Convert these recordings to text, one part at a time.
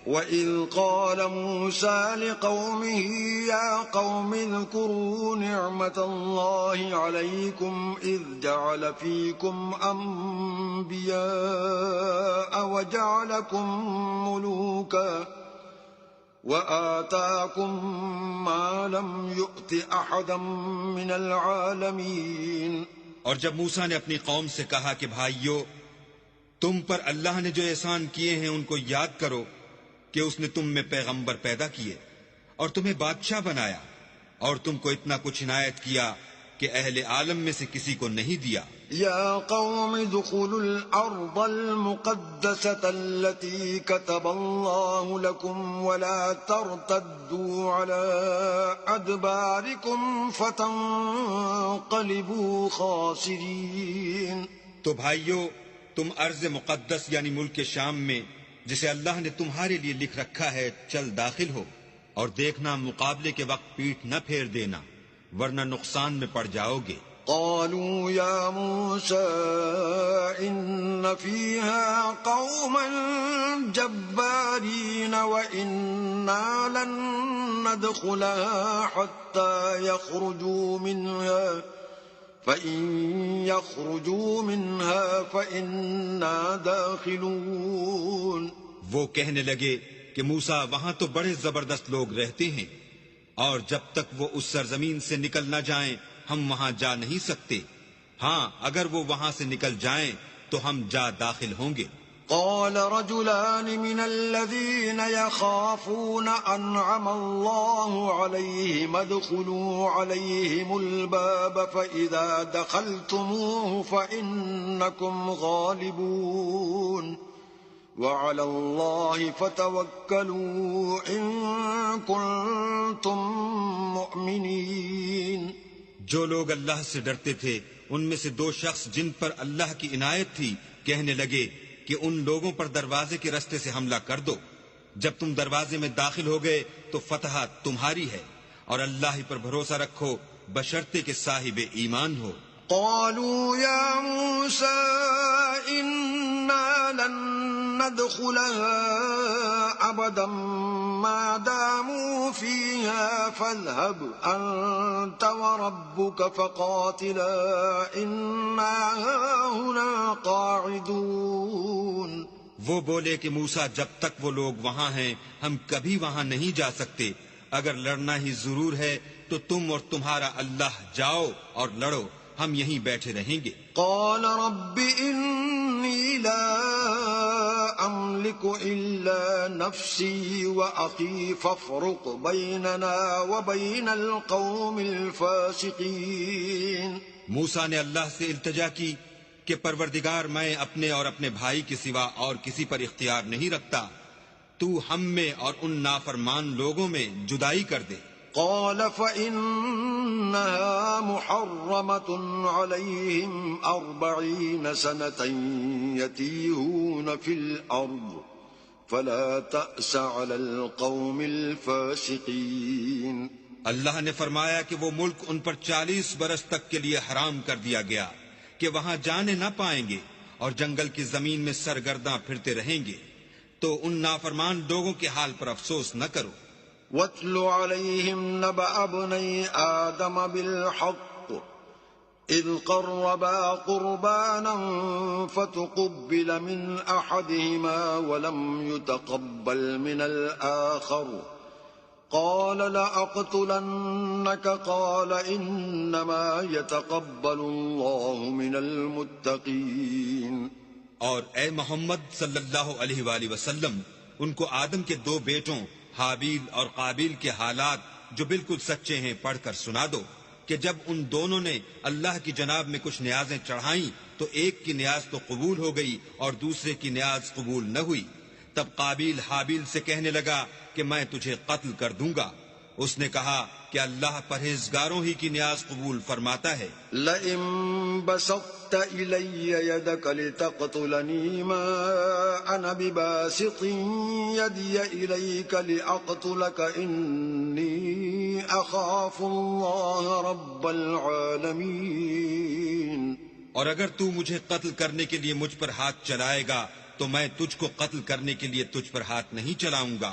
وَإِذْ قَالَ مُوسَى لِقَوْمِهِ يَا قَوْمِ اذْكُرُوا نِعْمَةَ اللَّهِ عَلَيْكُمْ إِذْ جَعَلَ فِيكُمْ أَنْبِيَاءَ وَجَعَلَكُمْ مُلُوكًا وَآتَاكُمْ مَا لَمْ يُؤْتِ أَحَدًا مِنَ الْعَالَمِينَ۔ اور جب موسیٰ نے اپنی قوم سے کہا کہ بھائیو، تم پر اللہ نے جو احسان کیے ہیں ان کو یاد کرو کہ اس نے تم میں پیغمبر پیدا کیے اور تمہیں بادشاہ بنایا، اور تم کو اتنا کچھ عنایت کیا کہ اہل عالم میں سے کسی کو نہیں دیا۔ یا قوم ادخلوا الارض المقدسة التي كتب الله لكم ولا ترتدوا على ادباركم فتنقلبوا خاسرين۔ تو بھائیو، تم ارض مقدس یعنی ملک شام میں جسے اللہ نے تمہارے لیے لکھ رکھا ہے چل داخل ہو، اور دیکھنا مقابلے کے وقت پیٹھ نہ پھیر دینا ورنہ نقصان میں پڑ جاؤ گے۔ قالوا يا موسى إن فيها قوما جبارين وإنا لن ندخلها حتى يخرجوا منها فإن يخرجوا منها فإنا داخلون۔ وہ کہنے لگے کہ موسیٰ وہاں تو بڑے زبردست لوگ رہتے ہیں، اور جب تک وہ اس سرزمین سے نکل نہ جائیں ہم وہاں جا نہیں سکتے، ہاں اگر وہ وہاں سے نکل جائیں تو ہم جا داخل ہوں گے۔ قال رجلان من الذين يخافون أنعم الله عليهم ادخلوا عليهم الباب فإذا دخلتموه فإنكم غالبون وعلى الله فتوكلوا إن كنتم مؤمنين۔ جو لوگ اللہ سے ڈرتے تھے ان میں سے دو شخص جن پر اللہ کی عنایت تھی کہنے لگے کہ ان لوگوں پر دروازے کے رستے سے حملہ کر دو، جب تم دروازے میں داخل ہو گئے تو فتح تمہاری ہے، اور اللہ ہی پر بھروسہ رکھو بشرطے کہ صاحب ایمان ہو۔ قالوا يا موسى إنا لن ندخلها أبدا ما داموا فيها فاذهب أنت وربك فقاتلا إنا هاهنا قاعدون۔ وہ بولے کہ موسیٰ جب تک وہ لوگ وہاں ہیں ہم کبھی وہاں نہیں جا سکتے، اگر لڑنا ہی ضرور ہے تو تم اور تمہارا اللہ جاؤ اور لڑو، ہم یہیں بیٹھے رہیں گے۔ قال رب انی لا املک الا نفسی واخی فافرق بیننا وبین القوم الفاسقین۔ موسیٰ نے اللہ سے التجا کی کہ پروردگار میں اپنے اور اپنے بھائی کے سوا اور کسی پر اختیار نہیں رکھتا، تو ہم میں اور ان نافرمان لوگوں میں جدائی کر دے۔ قال فإنها محرمة عليهم 40 سنة يتيهون في الأرض فلا تأس على القوم الفاسقين۔ اللہ نے فرمایا کہ وہ ملک ان پر 40 برس تک کے لیے حرام کر دیا گیا کہ وہاں جانے نہ پائیں گے اور جنگل کی زمین میں سرگرداں پھرتے رہیں گے، تو ان نافرمان لوگوں کے حال پر افسوس نہ کرو۔ وَاتْلُ عَلَيْهِمْ نَبَأَ ابْنَيْ آدَمَ بِالْحَقِّ إِذْ قَرَّبَا قُرْبَانًا فَتُقُبِّلَ مِنْ أَحَدِهِمَا وَلَمْ يُتَقَبَّلْ مِنَ الْآخَرِ قَالَ لَأَقْتُلَنَّكَ قَالَ إِنَّمَا يَتَقَبَّلُ اللَّهُ مِنَ الْمُتَّقِينَ۔ اور اے محمد صلی اللہ علیہ وآلہ وسلم ان کو آدم کے 2 بیٹوں حابیل اور قابیل کے حالات جو بالکل سچے ہیں پڑھ کر سنا دو کہ جب ان دونوں نے اللہ کی جناب میں کچھ نیازیں چڑھائیں تو ایک کی نیاز تو قبول ہو گئی اور دوسرے کی نیاز قبول نہ ہوئی، تب قابیل حابیل سے کہنے لگا کہ میں تجھے قتل کر دوں گا، اس نے کہا کہ اللہ پرہیزگاروں ہی کی نیاز قبول فرماتا ہے۔ لئن بسطت إلي يدك لتقتلني ما أنا بباسط يدي إليك لأقتلك إني أخاف الله رب العالمين۔ اور اگر تو مجھے قتل کرنے کے لیے مجھ پر ہاتھ چلائے گا تو میں تجھ کو قتل کرنے کے لیے تجھ پر ہاتھ نہیں چلاؤں گا.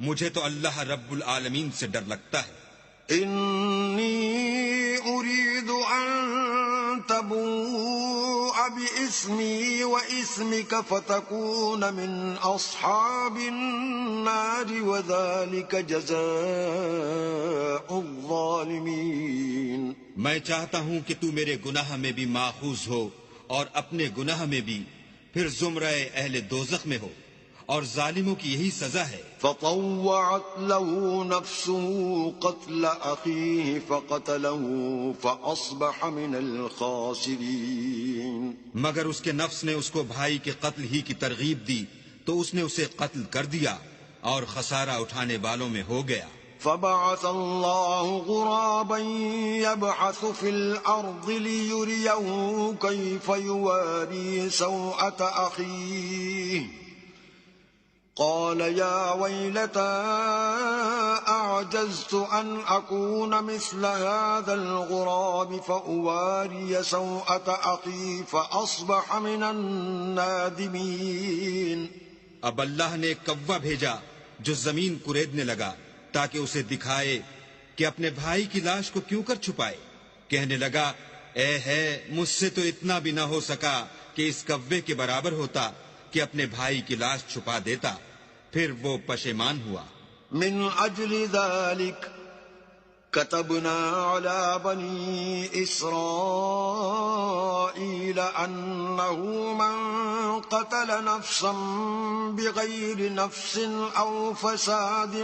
مجھے تو اللہ رب العالمین سے ڈر لگتا ہے. إني أريد أن تبوء بإسمي وإسمك فتكون من أصحاب النار وذلك جزاء الظالمين. میں چاہتا ہوں کہ تو میرے گناہ میں بھی ماخوذ ہو اور اپنے گناہ میں بھی، پھر زمرہ اہل دوزخ میں ہو، اور ظالموں کی یہی سزا ہے. فطوعت له نفسه قتل أخيه فقتله فأصبح من الخاسرين. مگر اس کے نفس نے اس کو بھائی کے قتل ہی کی ترغیب دی تو اس نے اسے قتل کر دیا اور خسارہ اٹھانے والوں میں ہو گیا. فبعث الله غرابا يبحث في الأرض ليريه كيف يواري سوءة أخيه قال يا ويلتى أعجزت أن أكون مثل هذا الغراب فأواري سوءة أخي فأصبح من النادمين. اب اللہ نے ایک کوا بھیجا جو زمین کریدنے لگا تاکہ اسے دکھائے کہ اپنے بھائی کی لاش کو کیوں کر چھپائے. کہنے لگا اے ہے مجھ سے تو اتنا بھی نہ ہو سکا کہ اس کوے کے برابر ہوتا کہ اپنے بھائی کی لاش چھپا دیتا. پھر وہ پشیمان ہوا. من اجل ذلك كتبنا على بني إسرائيل أنه من قتل نفسا بغير نفس أو فساد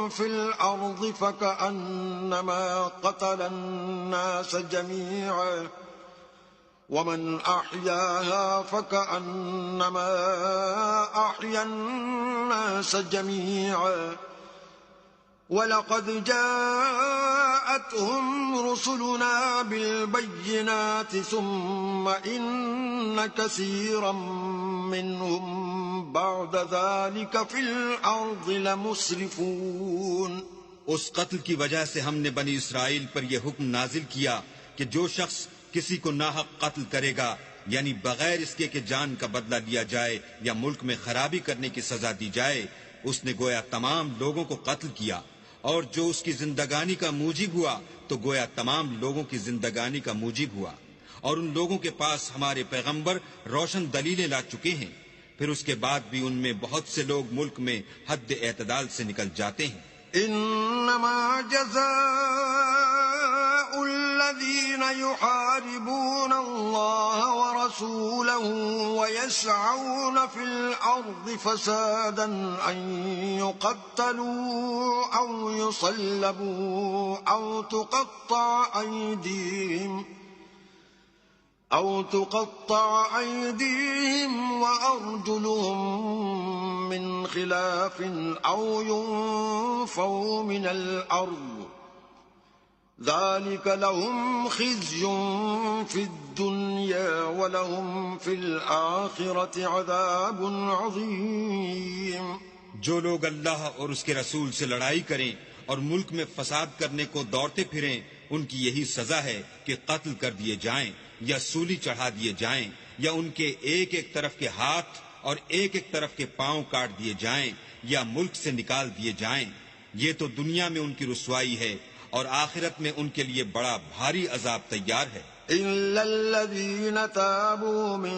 في الأرض فكأنما قتل الناس جميعا ومن أحياها فكأنما أحيا الناس جميعا وَلَقَدْ جَاءَتْهُمْ رُسُلُنَا بِالْبَيِّنَاتِ ثُمَّ إِنَّ كَثِيرًا مِّنْهُمْ بَعْدَ ذَلِكَ فِي الْأَرْضِ لَمُسْرِفُونَ. اس قتل کی وجہ سے ہم نے بنی اسرائیل پر یہ حکم نازل کیا کہ جو شخص کسی کو ناحق قتل کرے گا، یعنی بغیر اس کے کہ جان کا بدلہ لیا جائے یا ملک میں خرابی کرنے کی سزا دی جائے، اس نے گویا تمام لوگوں کو قتل کیا. اور جو اس کی زندگانی کا موجب ہوا تو گویا تمام لوگوں کی زندگانی کا موجب ہوا. اور ان لوگوں کے پاس ہمارے پیغمبر روشن دلیلیں لا چکے ہیں، پھر اس کے بعد بھی ان میں بہت سے لوگ ملک میں حد اعتدال سے نکل جاتے ہیں. انما جزاء الذين يحاربون الله ورسوله ويسعون في الأرض فسادا أن يقتلوا أو يصلبوا أو تقطع أيديهم وأرجلهم من خلاف أو ينفوا من الأرض ذلك لهم خزي في الدنيا ولهم في الآخرة عذاب عظيم. جو لوگ اللہ اور اس کے رسول سے لڑائی کریں اور ملک میں فساد کرنے کو دوڑتے پھریں، ان کی یہی سزا ہے کہ قتل کر دیے جائیں یا سولی چڑھا دیے جائیں یا ان کے ایک ایک طرف کے ہاتھ اور ایک ایک طرف کے پاؤں کاٹ دیے جائیں یا ملک سے نکال دیے جائیں. یہ تو دنیا میں ان کی رسوائی ہے اور آخرت میں ان کے لیے بڑا بھاری عذاب تیار ہے. إلا الذين تابوا من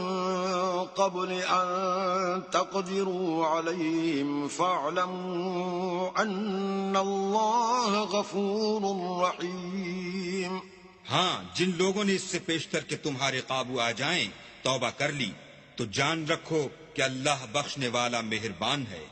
قبل أن تقدروا عليهم فاعلموا أن الله غفور رحيم. ہاں، جن لوگوں نے اس سے پیشتر کہ تمہارے قابو آ جائیں توبہ کر لی تو جان رکھو کہ اللہ بخشنے والا مہربان ہے.